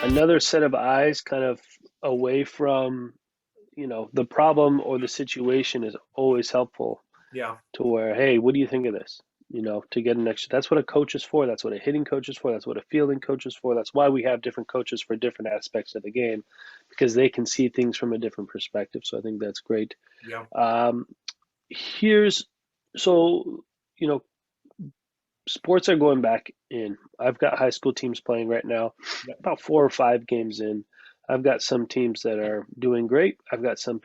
another set of eyes kind of away from, the problem or the situation is always helpful Yeah. to where, hey, what do you think of this? To get an extra, that's what a coach is for. That's what a hitting coach is for. That's what a fielding coach is for. That's why we have different coaches for different aspects of the game because they can see things from a different perspective. So I think that's great. Yeah. Um, here's so, you know, sports are going back in. I've got high school teams playing right now, Yep. about 4 or 5 games in. I've got some teams that are doing great. I've got some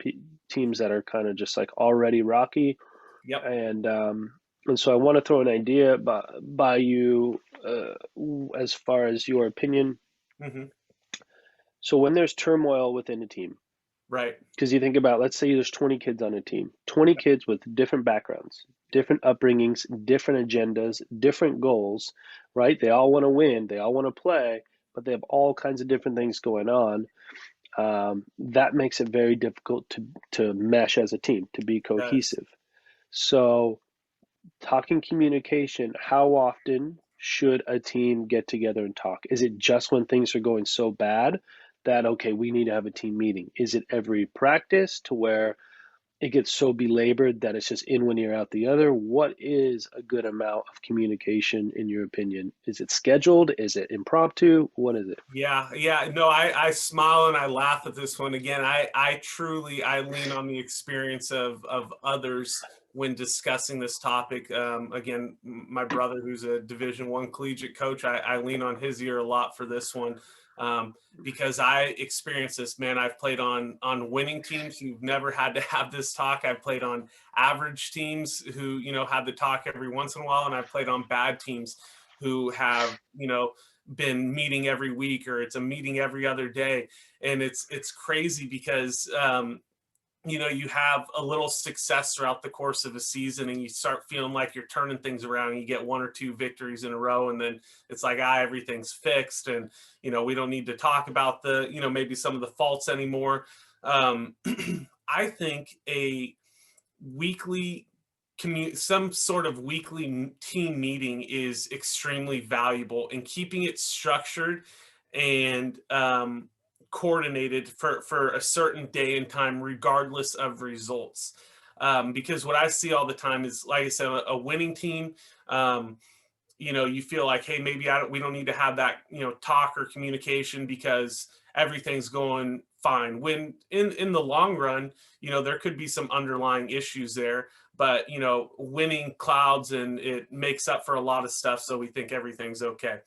teams that are kind of just like already rocky, Yep. and so I want to throw an idea by you as far as your opinion. Hmm. So when there's turmoil within a team, Right. because you think about, let's say there's 20 kids on a team, 20 Yep. kids with different backgrounds, different upbringings, different agendas, different goals, right? They all want to win, they all want to play, but they have all kinds of different things going on. That makes it very difficult to mesh as a team, to be Does. cohesive. So, talking communication, how often should a team get together and talk? Is it just when things are going so bad that, okay, we need to have a team meeting? Is it every practice to where it gets so belabored that it's just in one ear out the other? What is a good amount of communication in your opinion? Is it scheduled? Is it impromptu? What is it? Yeah, yeah. No, I smile and I laugh at this one. Again, I truly I lean on the experience of others when discussing this topic. Again, my brother, who's a Division 1 collegiate coach, I lean on his ear a lot for this one. Because I experienced this, man. I've played on winning teams who've never had to have this talk. I've played on average teams who have the talk every once in a while, and I've played on bad teams who have been meeting every week, or it's a meeting every other day. And it's crazy because you have a little success throughout the course of a season, and you start feeling like you're turning things around, and you get 1 or 2 victories in a row, and then it's like, everything's fixed, and we don't need to talk about the maybe some of the faults anymore. um, I think a weekly some sort of weekly team meeting is extremely valuable, in keeping it structured and coordinated for a certain day and time, regardless of results. Because what I see all the time is, like I said, a winning team. You feel like, hey, maybe we don't need to have that talk or communication because everything's going fine. When in the long run, there could be some underlying issues there, but winning clouds and it makes up for a lot of stuff, so we think everything's okay.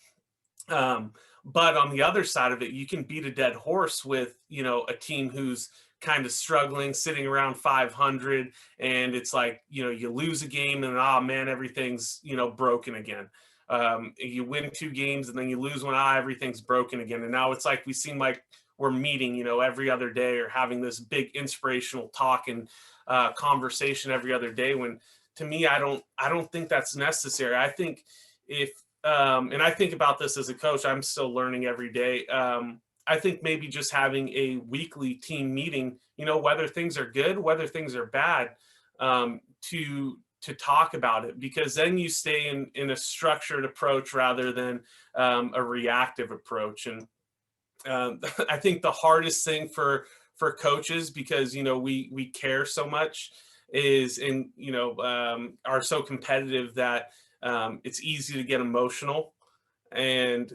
um, but on the other side of it, you can beat a dead horse with a team who's kind of struggling, sitting around 500, and it's like you lose a game, and oh man, everything's broken again. You win 2 games, and then you lose one, everything's broken again. And now it's like we seem like we're meeting every other day, or having this big inspirational talk and conversation every other day, when to me, I don't think that's necessary. I think if and I think about this as a coach, I'm still learning every day. I think maybe just having a weekly team meeting, whether things are good, whether things are bad, to talk about it, because then you stay in a structured approach rather than a reactive approach. And I think the hardest thing for coaches, because we care so much, is in are so competitive that it's easy to get emotional. And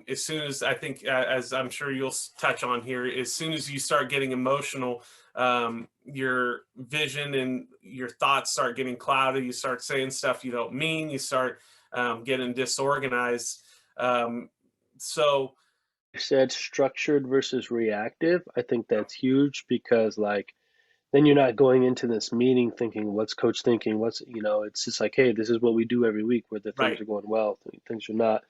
as soon as, I think, as I'm sure you'll touch on here, as soon as you start getting emotional, your vision and your thoughts start getting clouded. You start saying stuff you don't mean. You start getting disorganized. So Said structured versus reactive. I think that's huge because like then you're not going into this meeting thinking what's coach thinking, it's just like, hey, this is what we do every week, whether things right, are going well, things are not.